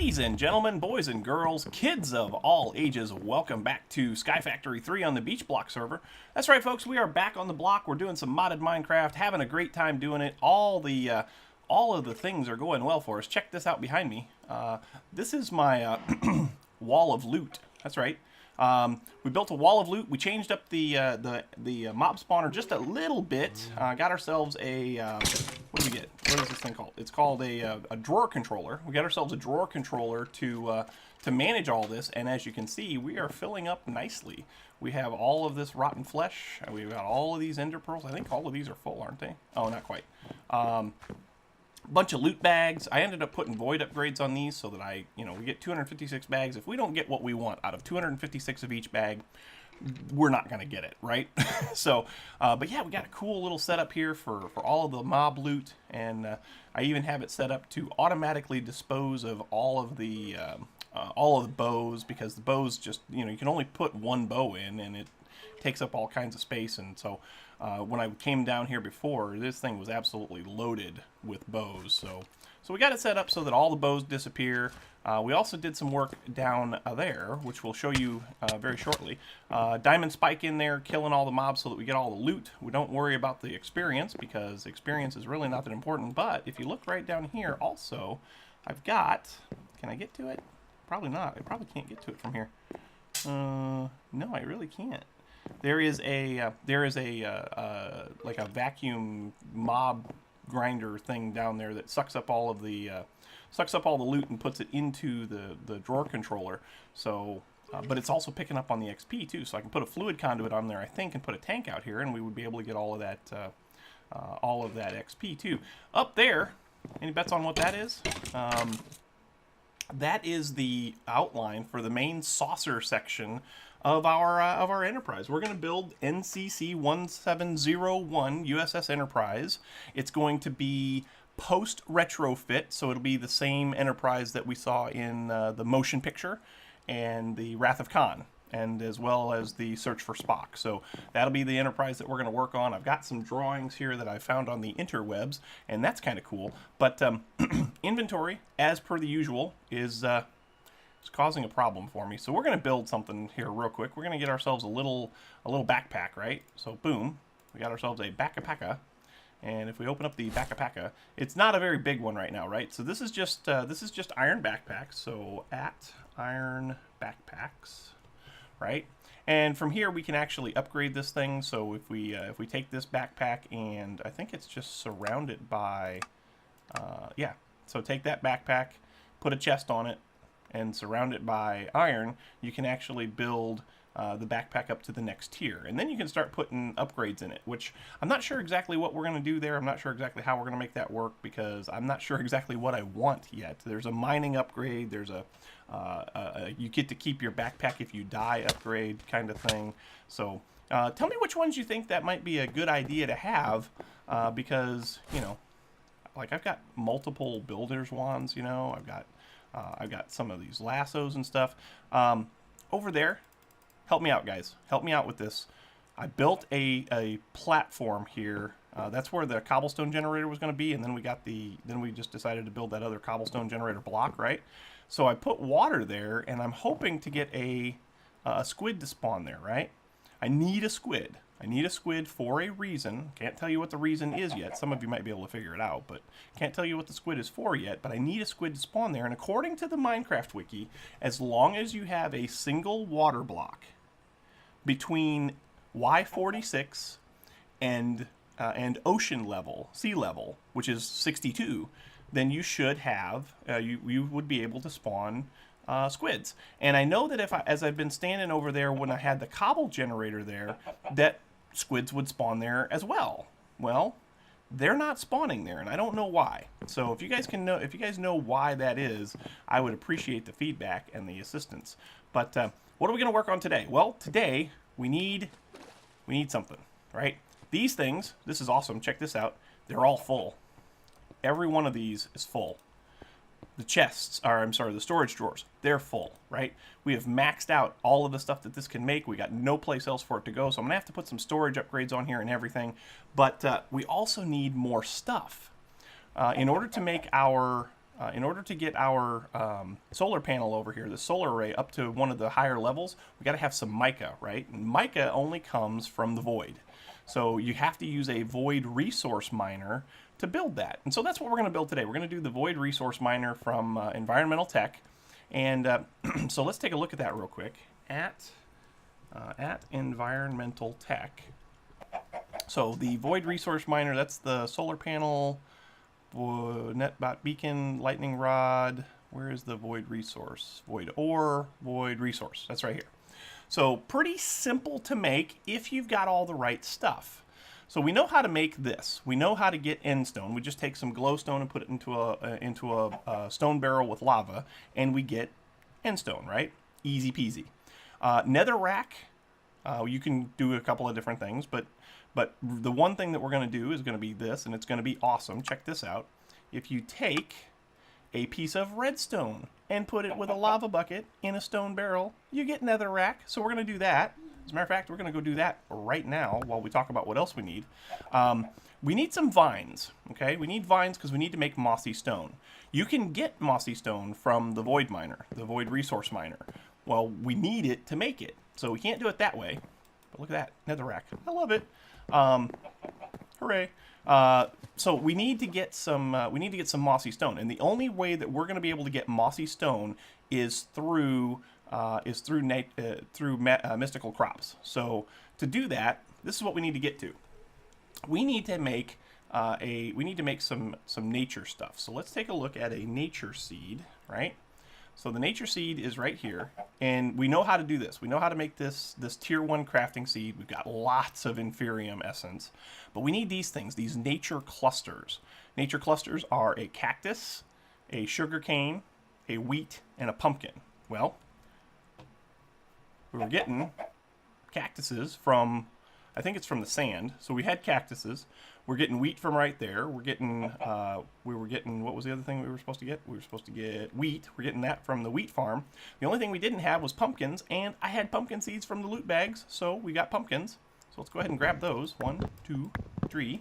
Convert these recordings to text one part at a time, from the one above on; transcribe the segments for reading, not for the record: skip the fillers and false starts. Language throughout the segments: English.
Ladies and gentlemen, boys and girls, kids of all ages, welcome back to SkyFactory 3 on the BeachBlock server. That's right, folks, we are back on the block. We're doing some modded Minecraft, having a great time doing it. All of the things are going well for us. Check this out behind me. This is my wall of loot. That's right. We built a wall of loot. We changed up the mob spawner just a little bit. Got ourselves a what do we get? What is this thing called? It's called a drawer controller. We got ourselves a drawer controller to manage all this, and as you can see, we are filling up nicely. We have all of this rotten flesh. We've got all of these ender pearls. I think all of these are full, aren't they? Oh, not quite. Bunch of loot bags. I ended up putting void upgrades on these so that we get 256 bags. If we don't get what we want out of 256 of each bag, we're not going to get it, right? So, but yeah, we got a cool little setup here for all of the mob loot, and I even have it set up to automatically dispose of all of the bows, because the bows just, you can only put one bow in, and it takes up all kinds of space. And so when I came down here before, this thing was absolutely loaded with bows. So we got it set up so that all the bows disappear. We also did some work down there, which we'll show you very shortly. Diamond spike in there, killing all the mobs so that we get all the loot. We don't worry about the experience, because experience is really not that important. But if you look right down here also, I've got, can I get to it? Probably not. I probably can't get to it from here. No, I really can't. There is a like a vacuum mob grinder thing down there that sucks up all of the loot and puts it into the drawer controller. So, but it's also picking up on the XP too. So I can put a fluid conduit on there, I think, and put a tank out here, and we would be able to get all of that XP too. Up there, any bets on what that is? That is the outline for the main saucer section of our Enterprise. We're going to build NCC 1701 USS Enterprise. It's going to be post retrofit, so it'll be the same Enterprise that we saw in the motion picture and the Wrath of Khan, and as well as the Search for Spock. So that'll be the Enterprise that we're going to work on. I've got some drawings here that I found on the interwebs, and that's kind of cool. But inventory, as per the usual, is causing a problem for me. So we're going to build something here real quick. We're going to get ourselves a little backpack, right? So boom, we got ourselves a backpack. And if we open up the backpack, it's not a very big one right now, right? So this is just iron backpacks. So at iron backpacks, right? And from here we can actually upgrade this thing. So if we take this backpack, and I think it's just surrounded by yeah. So take that backpack, put a chest on it, and surround it by iron, you can actually build the backpack up to the next tier. And then you can start putting upgrades in it, which I'm not sure exactly what we're going to do there. I'm not sure exactly how we're going to make that work, because I'm not sure exactly what I want yet. There's a mining upgrade, there's a you get to keep your backpack if you die upgrade kind of thing. So tell me which ones you think that might be a good idea to have, because, like I've got multiple builder's wands, I've got some of these lassos and stuff. Over there, help me out, guys. Help me out with this. I built a platform here. That's where the cobblestone generator was going to be, and then we just decided to build that other cobblestone generator block, right? So I put water there, and I'm hoping to get a squid to spawn there, right? I need a squid. I need a squid for a reason. Can't tell you what the reason is yet. Some of you might be able to figure it out, but can't tell you what the squid is for yet. But I need a squid to spawn there. And according to the Minecraft wiki, as long as you have a single water block between Y46 and ocean level, sea level, which is 62, then you should have, you would be able to spawn squids. And I know that as I've been standing over there when I had the cobble generator there, that squids would spawn there as well. Well, they're not spawning there, and I don't know why. So if you guys know why that is, I would appreciate the feedback and the assistance. But what are we going to work on today? Well, today we need something, right? These things, this is awesome. Check this out. They're all full. Every one of these is full. The storage drawers, they're full, right? We have maxed out all of the stuff that this can make. We got no place else for it to go, so I'm gonna have to put some storage upgrades on here and everything. But we also need more stuff in order to make our in order to get our solar panel over here, the solar array, up to one of the higher levels, we got to have some mica, right? And mica only comes from the void. So you have to use a void resource miner to build that. And so that's what we're going to build today. We're going to do the void resource miner from Environmental Tech. And so let's take a look at that real quick at Environmental Tech. So the void resource miner, that's the solar panel, netbot beacon, lightning rod. Where is the void resource? Void ore, void resource. That's right here. So pretty simple to make if you've got all the right stuff. So we know how to make this. We know how to get end stone. We just take some glowstone and put it into a stone barrel with lava, and we get end stone, right? Easy peasy. Netherrack, you can do a couple of different things, but the one thing that we're going to do is going to be this, and it's going to be awesome. Check this out. If you take a piece of redstone and put it with a lava bucket in a stone barrel, you get netherrack. So we're going to do that. As a matter of fact, we're going to go do that right now while we talk about what else we need. We need some vines, okay? We need vines because we need to make mossy stone. You can get mossy stone from the void miner, the void resource miner. Well, we need it to make it, so we can't do it that way. But look at that, netherrack. I love it. Hooray! So we need to get some mossy stone, and the only way that we're going to be able to get mossy stone is through mystical crops. So to do that, this is what we need to get to. We need to make some nature stuff. So let's take a look at a nature seed, right? So the nature seed is right here, and we know how to do this. We know how to make this tier 1 crafting seed. We've got lots of inferium essence, but we need these things, these nature clusters. Nature clusters are a cactus, a sugarcane, a wheat, and a pumpkin. Well, we were getting cactuses from, I think it's from the sand. So we had cactuses. We're getting wheat from right there. We're getting, what was the other thing we were supposed to get? We were supposed to get wheat. We're getting that from the wheat farm. The only thing we didn't have was pumpkins, and I had pumpkin seeds from the loot bags, so we got pumpkins. So let's go ahead and grab those. 1, 2, 3,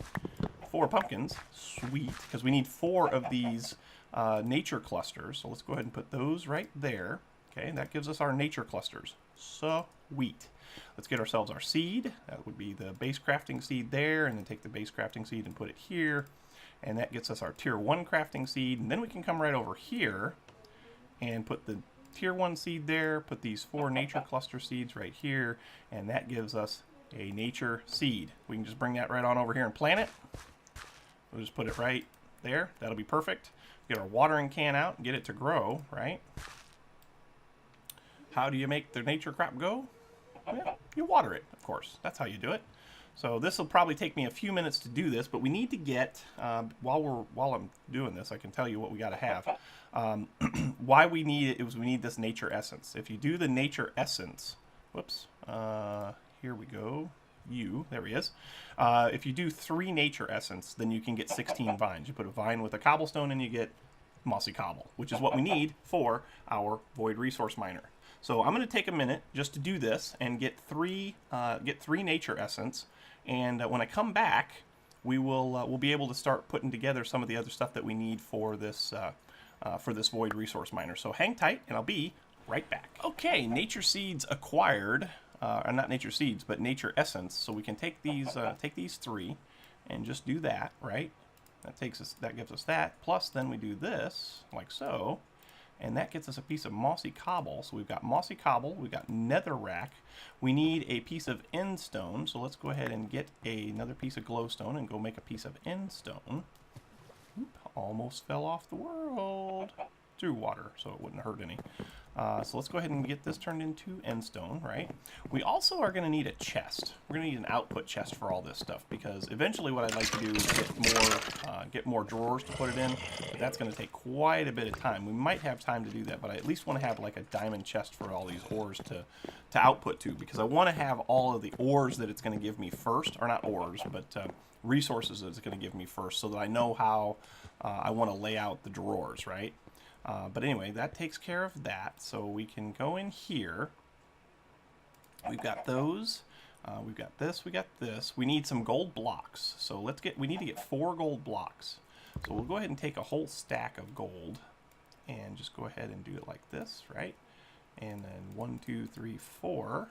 4 pumpkins. Sweet, because we need 4 of these nature clusters. So let's go ahead and put those right there. Okay, that gives us our nature clusters. Sweet. Let's get ourselves our seed. That would be the base crafting seed there, and then take the base crafting seed and put it here. And that gets us our tier 1 crafting seed. And then we can come right over here and put the tier 1 seed there, put these 4 nature cluster seeds right here, and that gives us a nature seed. We can just bring that right on over here and plant it. We'll just put it right there. That'll be perfect. Get our watering can out and get it to grow, right? How do you make the nature crop go? Well, you water it, of course. That's how you do it. So this will probably take me a few minutes to do this, but we need to get, while I'm doing this, I can tell you what we got to have. Why we need it is we need this nature essence. If you do the nature essence, whoops, here we go. There he is. If you do 3 nature essence, then you can get 16 vines. You put a vine with a cobblestone and you get mossy cobble, which is what we need for our void resource miner. So I'm going to take a minute just to do this and get 3 nature essence, and when I come back, we'll be able to start putting together some of the other stuff that we need for this void resource miner. So hang tight, and I'll be right back. Okay, nature seeds acquired, not nature seeds, but nature essence. So we can take these 3 and just do that, right? That gives us that. Plus, then we do this like so. And that gets us a piece of mossy cobble. So we've got mossy cobble, we've got netherrack. We need a piece of end stone. So let's go ahead and get another piece of glowstone and go make a piece of end stone. Oop, almost fell off the world. Through water, so it wouldn't hurt any. So let's go ahead and get this turned into end stone, right? We also are going to need a chest. We're going to need an output chest for all this stuff, because eventually what I'd like to do is get more drawers to put it in, but that's going to take quite a bit of time. We might have time to do that, but I at least want to have like a diamond chest for all these ores to output to, because I want to have all of the ores that it's going to give me first, or not ores, but resources that it's going to give me first, so that I know how I want to lay out the drawers, right? But anyway, that takes care of that. So we can go in here. We've got those. We've got this. We got this. We need some gold blocks. So we need to get 4 gold blocks. So we'll go ahead and take a whole stack of gold. and just go ahead and do it like this, right? And then 1, 2, 3, 4.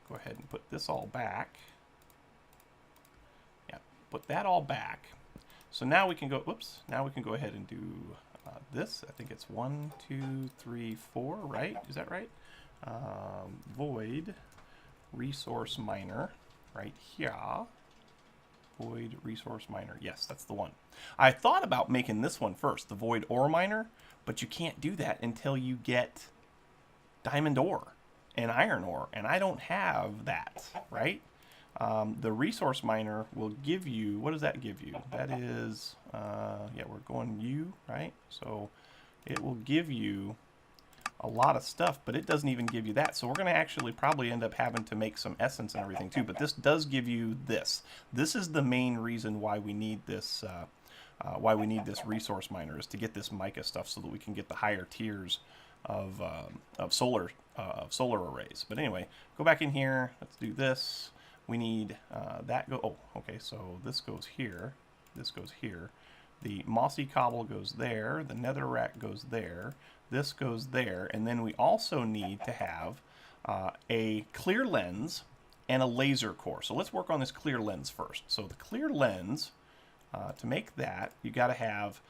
Go ahead and put this all back. Yeah, put that all back. So now we can go, whoops, now we can go ahead and do this. I think it's 1, 2, 3, 4, right? Is that right? Void resource miner right here. Void resource miner. Yes, that's the one. I thought about making this one first, the void ore miner, but you can't do that until you get diamond ore and iron ore, and I don't have that, right? The resource miner will give you, what does that give you? That is, yeah, we're going U, right? So it will give you a lot of stuff, but it doesn't even give you that. So we're going to actually probably end up having to make some essence and everything too, but this does give you this. This is the main reason why we need this, resource miner, is to get this mica stuff so that we can get the higher tiers of solar arrays. But anyway, go back in here. Let's do this. We need that go. Oh, okay. So this goes here. This goes here. The mossy cobble goes there. The netherrack goes there. This goes there. And then we also need to have a clear lens and a laser core. So let's work on this clear lens first. So the clear lens, to make that, you got to have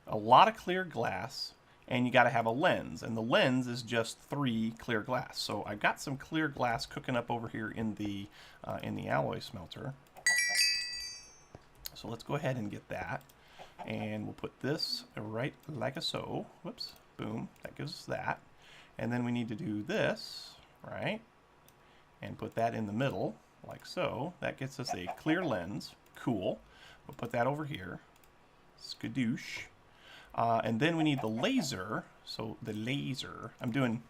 a lot of clear glass, and you got to have a lens, and the lens is just 3 clear glass. So I've got some clear glass cooking up over here in the alloy smelter. So let's go ahead and get that, and we'll put this right like so. Whoops, boom, that gives us that. And then we need to do this, right, and put that in the middle like so. That gets us a clear lens. Cool. We'll put that over here. Skadoosh. And then we need the laser. So the laser, I'm doing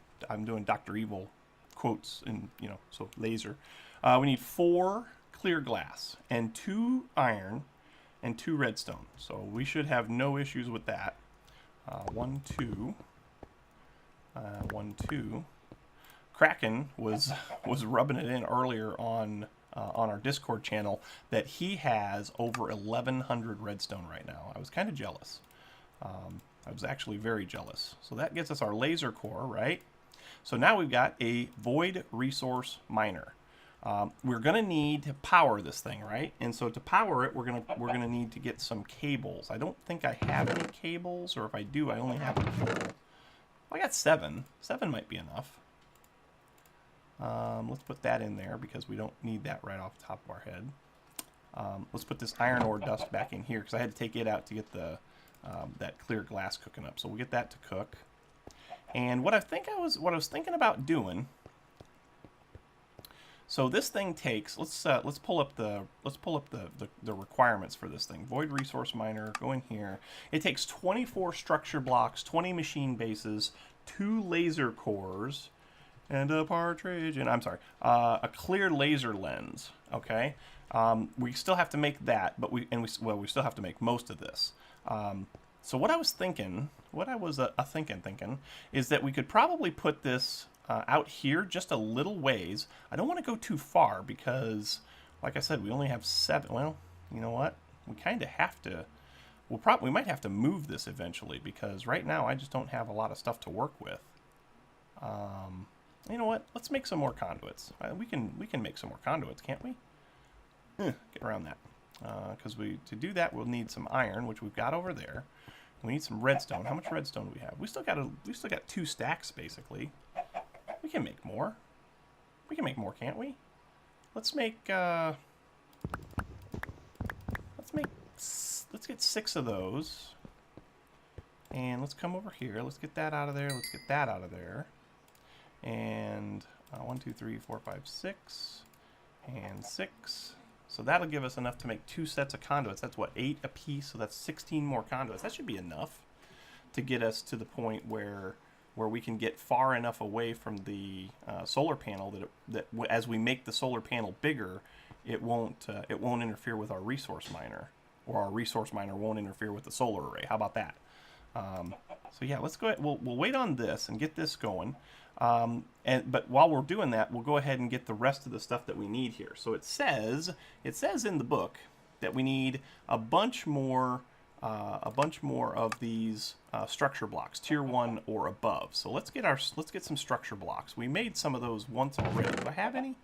Dr. Evil quotes, and so laser. We need 4 clear glass and 2 iron and 2 redstone. So we should have no issues with that. 1, 2, 1, 2. Kraken was rubbing it in earlier on our Discord channel that he has over 1,100 redstone right now. I was kind of jealous. I was actually very jealous. So that gets us our laser core, right? So now we've got a void resource miner. We're going to need to power this thing, right? And so to power it, we're gonna need to get some cables. I don't think I have any cables, or if I do, I only have a couple. I got 7. 7 might be enough. Let's put that in there because we don't need that right off the top of our head. Let's put this iron ore dust back in here because I had to take it out to get the that clear glass cooking up. So we'll get that to cook. And what I was thinking about doing. So this thing takes. Let's pull up the requirements for this thing. Void resource miner. Go in here. It takes 24 structure blocks, 20 machine bases, 2 laser cores, and a partridge. And I'm sorry, a clear laser lens. Okay. We still have to make that, but we still have to make most of this. So what I was thinking, thinking, is that we could probably put this out here just a little ways. I don't want to go too far because, like I said, we only have 7. Well, you know what? We kind of have to. We might have to move this eventually because right now I just don't have a lot of stuff to work with. You know what? Let's make some more conduits. We can make some more conduits, can't we? Get around that. Because to do that we'll need some iron, which we've got over there. We need some redstone. How much redstone do we have? We still got 2 stacks basically. We can make more. We can make more, can't we? Let's get 6 of those. And let's come over here. Let's get that out of there. Let's get that out of there. And 1, 2, 3, 4, 5, 6, and 6. So that'll give us enough to make 2 sets of conduits. That's what, 8 apiece. So that's 16 more conduits. That should be enough to get us to the point where we can get far enough away from the solar panel that as we make the solar panel bigger, it won't interfere with our resource miner, or our resource miner won't interfere with the solar array. How about that? So yeah, let's go ahead. We'll wait on this and get this going. But while we're doing that, we'll go ahead and get the rest of the stuff that we need here. So it says in the book that we need a bunch more a bunch more of these structure blocks, tier 1 or above. So let's get some structure blocks. We made some of those once already. Do I have any?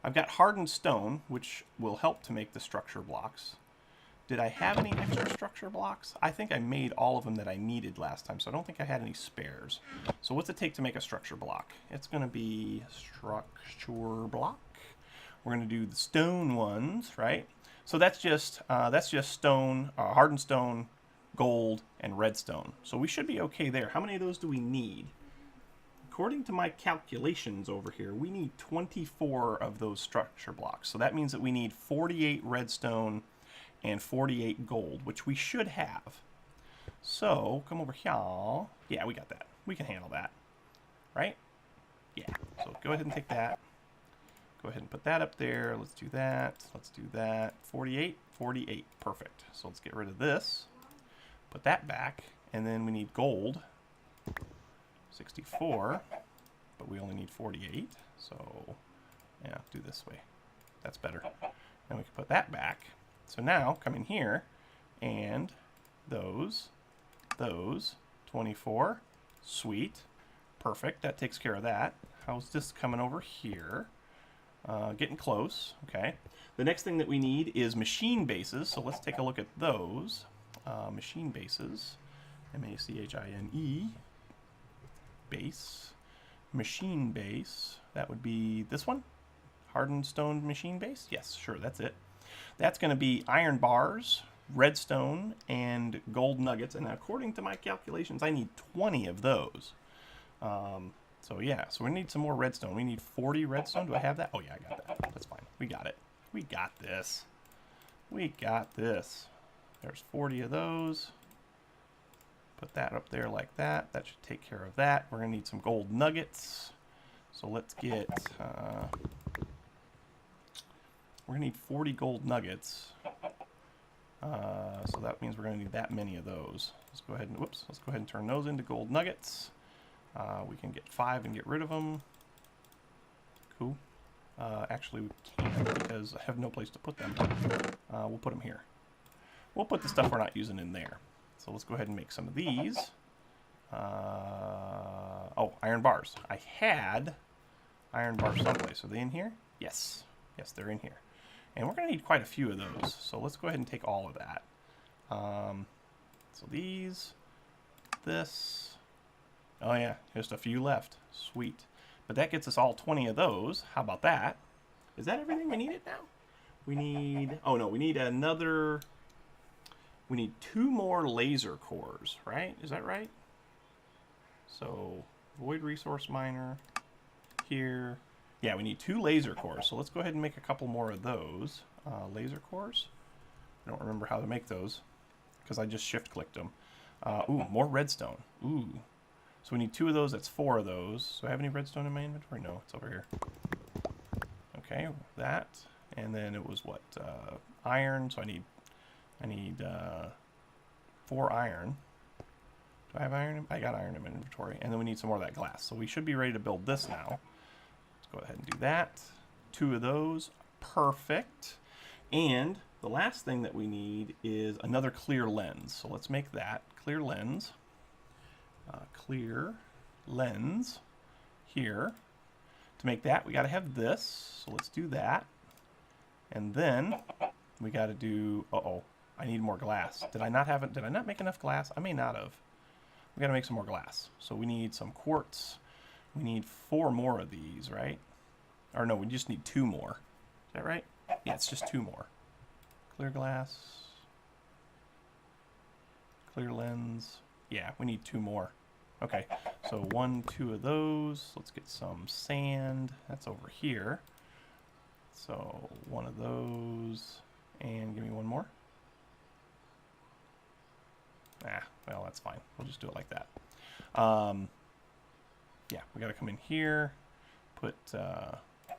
I've got hardened stone, which will help to make the structure blocks. Did I have any extra structure blocks? I think I made all of them that I needed last time, so I don't think I had any spares. So what's it take to make a structure block? It's going to be structure block. We're going to do the stone ones, right? So that's just stone, hardened stone, gold, and redstone. So we should be okay there. How many of those do we need? According to my calculations over here, we need 24 of those structure blocks. So that means that we need 48 redstone and 48 gold, which we should have. So come over here. Yeah, we got that. We can handle that, right? Yeah. So go ahead and take that. Go ahead and put that up there. Let's do that. Let's do that. 48, 48. Perfect. So let's get rid of this. Put that back. And then we need gold. 64. But we only need 48. So, yeah, do this way. That's better. Then we can put that back. So now, come in here. And those. 24. Sweet. Perfect. That takes care of that. How's this coming over here? Getting close. Okay. The next thing that we need is machine bases. So let's take a look at those. Machine bases. M-A-C-H-I-N-E. Base. Machine base. That would be this one. Hardened stone machine base. Yes, sure. That's it. That's going to be iron bars, redstone, and gold nuggets. And according to my calculations, I need 20 of those. So yeah, so we need some more redstone. We need 40 redstone. Do I have that? Oh yeah, I got that. That's fine. We got it. We got this. We got this. There's 40 of those. Put that up there like that. That should take care of that. We're going to need some gold nuggets. So let's get... we're going to need 40 gold nuggets. So that means we're going to need that many of those. Let's go ahead and... Whoops. Let's go ahead and turn those into gold nuggets. We can get 5 and get rid of them. Cool. Actually, we can't because I have no place to put them. We'll put them here. We'll put the stuff we're not using in there. So let's go ahead and make some of these. Oh, iron bars. I had iron bars someplace. Are they in here? Yes. Yes, they're in here. And we're going to need quite a few of those. So let's go ahead and take all of that. So these, this... Oh yeah, just a few left. Sweet. But that gets us all 20 of those. How about that? Is that everything we needed now? We need... Oh no, we need another... We need 2 more laser cores, right? Is that right? So, void resource miner here. Yeah, we need 2 laser cores. So let's go ahead and make a couple more of those. Laser cores? I don't remember how to make those because I just shift-clicked them. Ooh, more redstone. Ooh. So we need 2 of those, that's 4 of those. So I have any redstone in my inventory? No, it's over here. Okay, that. And then it was what? Iron, so I need 4 iron. Do I have iron? I got iron in my inventory. And then we need some more of that glass. So we should be ready to build this now. Let's go ahead and do that. 2 of those. Perfect. And the last thing that we need is another clear lens. So let's make that. Clear lens. Clear lens here. To make that, we got to have this. So let's do that. And then we got to do... Uh-oh. I need more glass. Did I not have it? Did I not make enough glass? I may not have. We got to make some more glass. So we need some quartz. We need 4 more of these, right? Or no, we just need 2 more. Is that right? Yeah, it's just 2 more. Clear glass. Clear lens. Yeah, we need 2 more. Okay, so 1, 2 of those. Let's get some sand. That's over here. So 1 of those. And give me 1 more. Ah, well, that's fine. We'll just do it like that. Yeah, we got to come in here. Put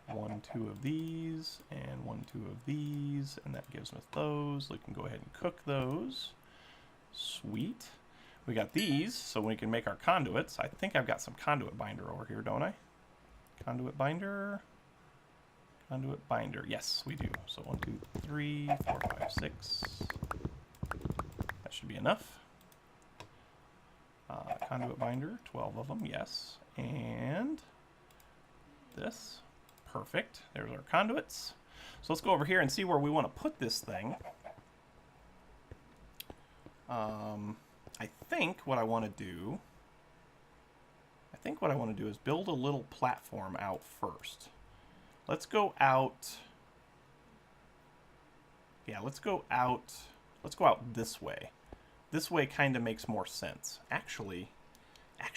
1, 2 of these. And 1, 2 of these. And that gives us those. We can go ahead and cook those. Sweet. We got these, so we can make our conduits. I think I've got some conduit binder over here, don't I? Conduit binder. Conduit binder. Yes, we do. So 1, 2, 3, 4, 5, 6. That That should be enough. Conduit binder, 12 of them, yes. And this, perfect. There's our conduits. So let's go over here and see where we want to put this thing. I think what I want to do is build a little platform out first. Let's go out. Yeah, let's go out this way. This way kind of makes more sense. Actually,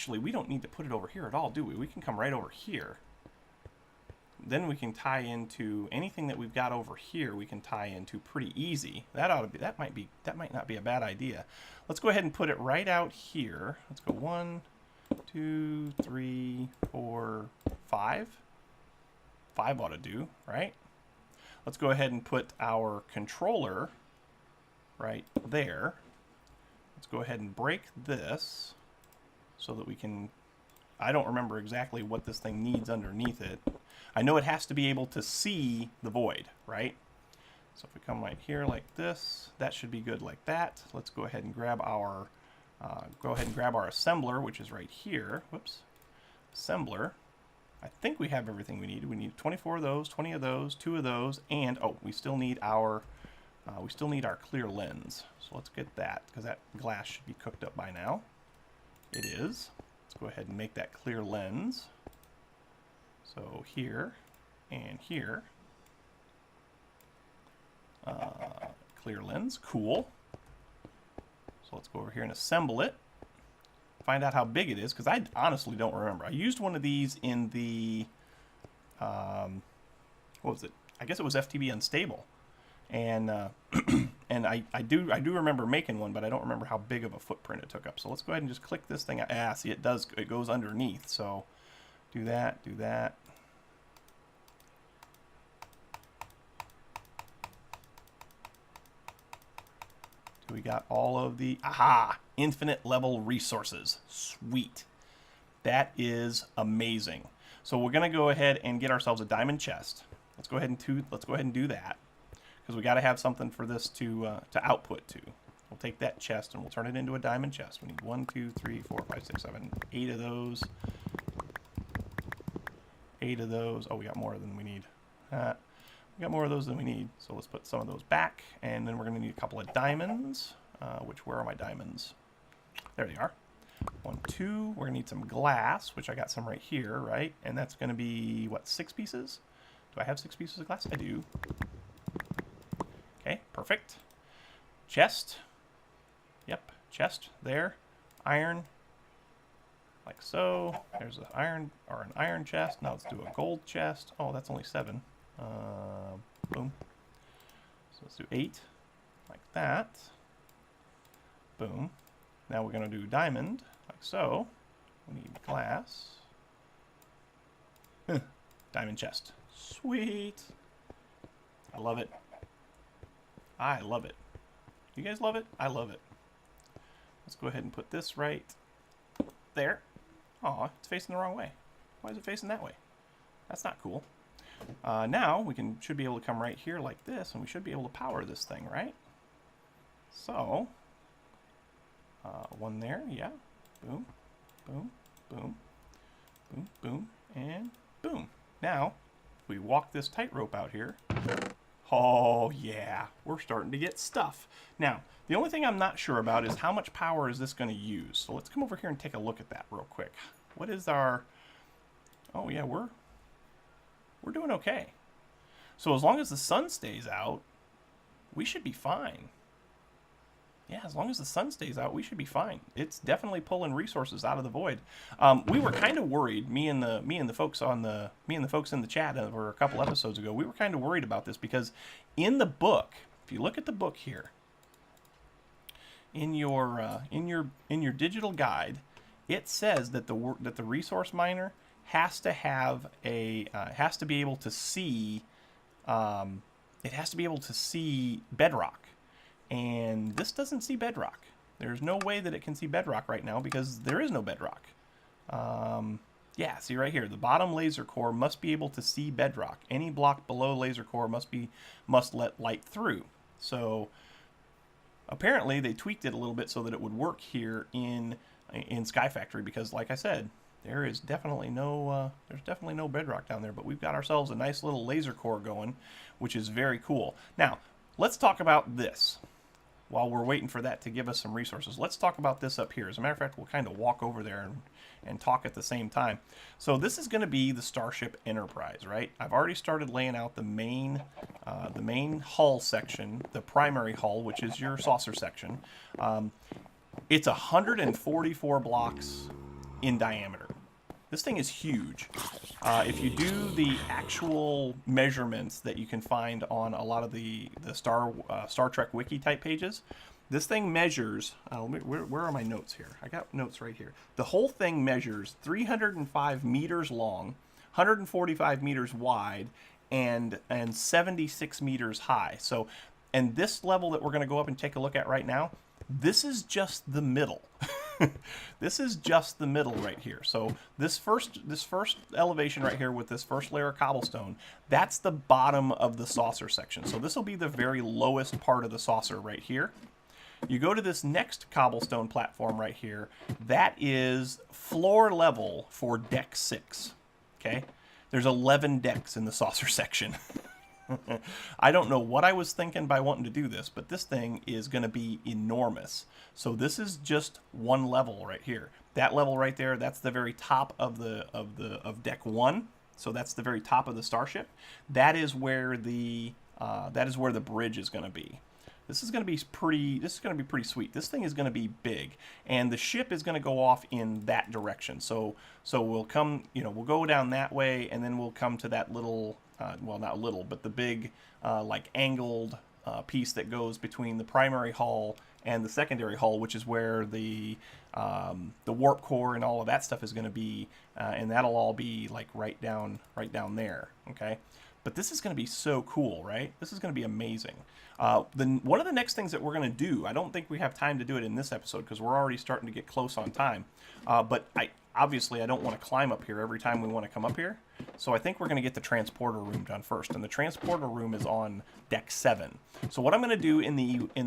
we don't need to put it over here at all, do we? We can come right over here. Then we can tie into anything that we've got over here. We can tie into pretty easy. That might not be a bad idea. Let's go ahead and put it right out here. Let's go 1, 2, 3, 4, 5. 5 ought to do, right? Let's go ahead and put our controller right there. Let's go ahead and break this so that we can... I don't remember exactly what this thing needs underneath it. I know it has to be able to see the void, right? So if we come right here like this, that should be good like that. Let's go ahead and grab our assembler, which is right here. Whoops, assembler. I think we have everything we need. We need 24 of those, 20 of those, 2 of those, and oh, we still need our clear lens. So let's get that, because that glass should be cooked up by now. It is. Let's go ahead and make that clear lens. So here and here. Clear lens, cool. So let's go over here and assemble it. Find out how big it is, because I honestly don't remember. I used one of these in the, what was it? I guess it was FTB Unstable. And and I do remember making one, but I don't remember how big of a footprint it took up. So let's go ahead and just click this thing. Ah, see, it goes underneath. So do that, do that. Do we got all of the, aha, infinite level resources. Sweet. That is amazing. So we're going to go ahead and get ourselves a diamond chest. Let's go ahead and do that, because we got to have something for this to output to. We'll take that chest and we'll turn it into a diamond chest. We need 1, 2, 3, 4, 5, 6, 7, 8 of those. 8 of those. Oh, we got more than we need. We got more of those than we need. So let's put some of those back, and then we're going to need a couple of diamonds. Where are my diamonds? There they are. 1, 2. We're going to need some glass, which I got some right here, right? And that's going to be, what, 6 pieces? Do I have 6 pieces of glass? I do. Okay, perfect. Chest. Yep, chest there. Iron. Like so. There's an iron chest. Now let's do a gold chest. Oh, that's only 7. Boom. So let's do 8. Like that. Boom. Now we're going to do diamond. Like so. We need glass. Diamond chest. Sweet. I love it. I love it. You guys love it? I love it. Let's go ahead and put this right there. Aw, it's facing the wrong way. Why is it facing that way? That's not cool. Now we should be able to come right here like this, and we should be able to power this thing, right? So, one there, yeah. Boom, boom, boom, boom, boom, and boom. Now, if we walk this tightrope out here, oh yeah, we're starting to get stuff. Now, the only thing I'm not sure about is how much power is this going to use. So let's come over here and take a look at that real quick. What is our... Oh yeah, we're doing okay. So as long as the sun stays out, we should be fine. Yeah, as long as the sun stays out, we should be fine. It's definitely pulling resources out of the void. We were kind of worried, me and the folks in the chat over a couple episodes ago. We were kind of worried about this because in the book, if you look at the book here, in your digital guide, it says that the resource miner has to have has to be able to see it has to be able to see bedrock. And this doesn't see bedrock. There's no way that it can see bedrock right now because there is no bedrock. Yeah, see right here, the bottom laser core must be able to see bedrock. Any block below laser core must let light through. So apparently they tweaked it a little bit so that it would work here in SkyFactory, because like I said, there's definitely no bedrock down there, but we've got ourselves a nice little laser core going, which is very cool. Now, let's talk about this. While we're waiting for that to give us some resources, let's talk about this up here. As a matter of fact, we'll kind of walk over there and talk at the same time. So this is going to be the Starship Enterprise, right? I've already started laying out the main hull section, the primary hull, which is your saucer section. It's 144 blocks in diameter. This thing is huge. If you do the actual measurements that you can find on a lot of the Star Trek wiki type pages, this thing measures, where are my notes here? I got notes right here. The whole thing measures 305 meters long, 145 meters wide, and 76 meters high. So, and this level that we're going to go up and take a look at right now, this is just the middle. This is just the middle right here. So this first elevation right here with this first layer of cobblestone, that's the bottom of the saucer section. So this will be the very lowest part of the saucer right here. You go to this next cobblestone platform right here. That is floor level for deck 6. Okay? There's 11 decks in the saucer section. I don't know what I was thinking by wanting to do this, but this thing is going to be enormous. So this is just one level right here. That level right there, that's the very top of deck 1. So that's the very top of the starship. That is where the bridge is going to be. This is going to be pretty sweet. This thing is going to be big, and the ship is going to go off in that direction. So we'll come, we'll go down that way, and then we'll come to that little, well, not little, but the big, like angled piece that goes between the primary hull and the secondary hull, which is where the warp core and all of that stuff is going to be, and that'll all be like right down there. Okay. But this is going to be so cool, right? This is going to be amazing. One of the next things that we're going to do, I don't think we have time to do it in this episode because we're already starting to get close on time. But obviously I don't want to climb up here every time we want to come up here. So I think we're going to get the transporter room done first. And the transporter room is on deck 7. So what I'm going to do in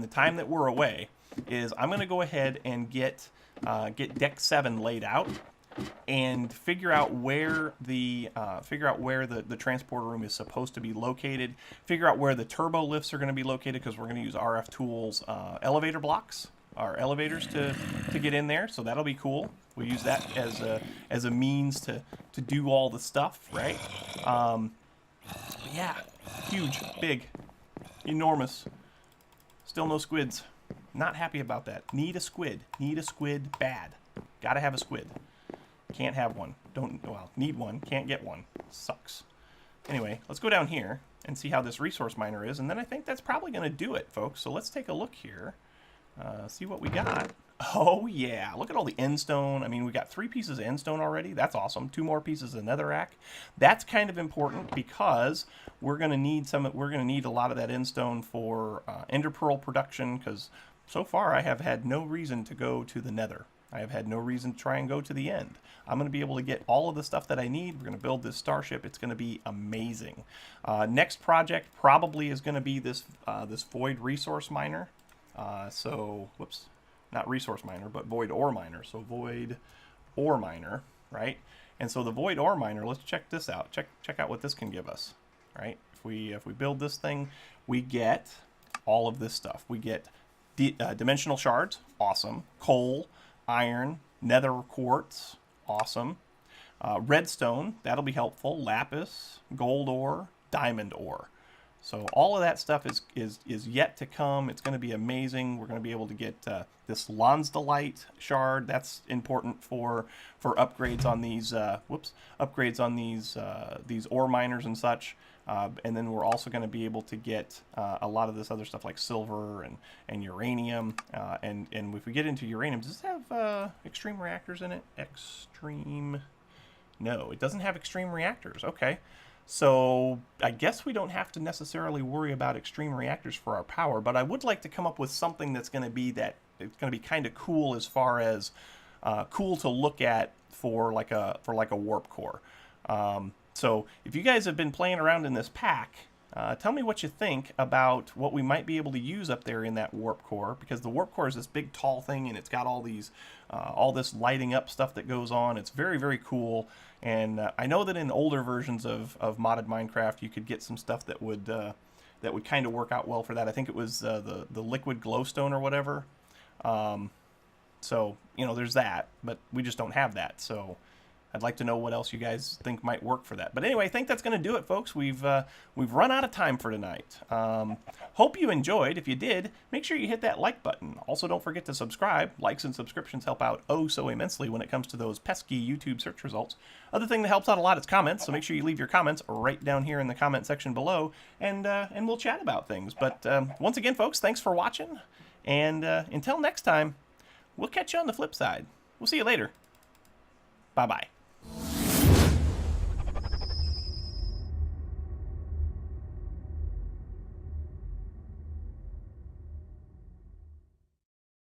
the time that we're away is I'm going to go ahead and get deck 7 laid out, and figure out where the transporter room is supposed to be located. Figure out where the turbo lifts are going to be located, because we're going to use RF Tools elevator blocks, our elevators to get in there. So that'll be cool. We'll use that as a means to do all the stuff, right? Yeah, huge, big, enormous. Still no squids. Not happy about that. Need a squid. Need a squid bad. Gotta have a squid. Can't have one. Need one. Can't get one. Sucks. Anyway, let's go down here and see how this resource miner is, and then I think that's probably going to do it, folks. So let's take a look here. See what we got. Oh, yeah. Look at all the endstone. I mean, we got 3 pieces of endstone already. That's awesome. 2 more pieces of netherrack. That's kind of important because we're going to need a lot of that endstone for ender pearl production, because so far I have had no reason to go to the nether. I have had no reason to try and go to the end. I'm going to be able to get all of the stuff that I need. We're going to build this starship. It's going to be amazing. Next project probably is going to be this void resource miner. Whoops, not resource miner, but void ore miner. So void ore miner, right? And so the void ore miner, let's check this out. Check out what this can give us, right? If we build this thing, we get all of this stuff. We get dimensional shards, awesome. Coal, iron, nether quartz, awesome. Redstone, that'll be helpful. Lapis, gold ore, diamond ore. So all of that stuff is yet to come. It's going to be amazing. We're going to be able to get this Lonsdaleite shard. That's important for upgrades on these these ore miners and such. And then we're also going to be able to get a lot of this other stuff like silver and uranium. And if we get into uranium, does this have extreme reactors in it? No, it doesn't have extreme reactors. Okay. So I guess we don't have to necessarily worry about extreme reactors for our power, but I would like to come up with something that's going to be kind of cool, as far as cool to look at for like a warp core. So if you guys have been playing around in this pack, Tell me what you think about what we might be able to use up there in that warp core, because the warp core is this big tall thing, and it's got all these, all this lighting up stuff that goes on. It's very, very cool. And I know that in older versions of modded Minecraft, you could get some stuff that would kind of work out well for that. I think it was the liquid glowstone or whatever. So you know, there's that, but we just don't have that. So I'd like to know what else you guys think might work for that. But anyway, I think that's going to do it, folks. We've run out of time for tonight. Hope you enjoyed. If you did, make sure you hit that like button. Also, don't forget to subscribe. Likes and subscriptions help out oh so immensely when it comes to those pesky YouTube search results. Other thing that helps out a lot is comments, so make sure you leave your comments right down here in the comment section below, and we'll chat about things. But once again, folks, thanks for watching, and until next time, we'll catch you on the flip side. We'll see you later. Bye-bye.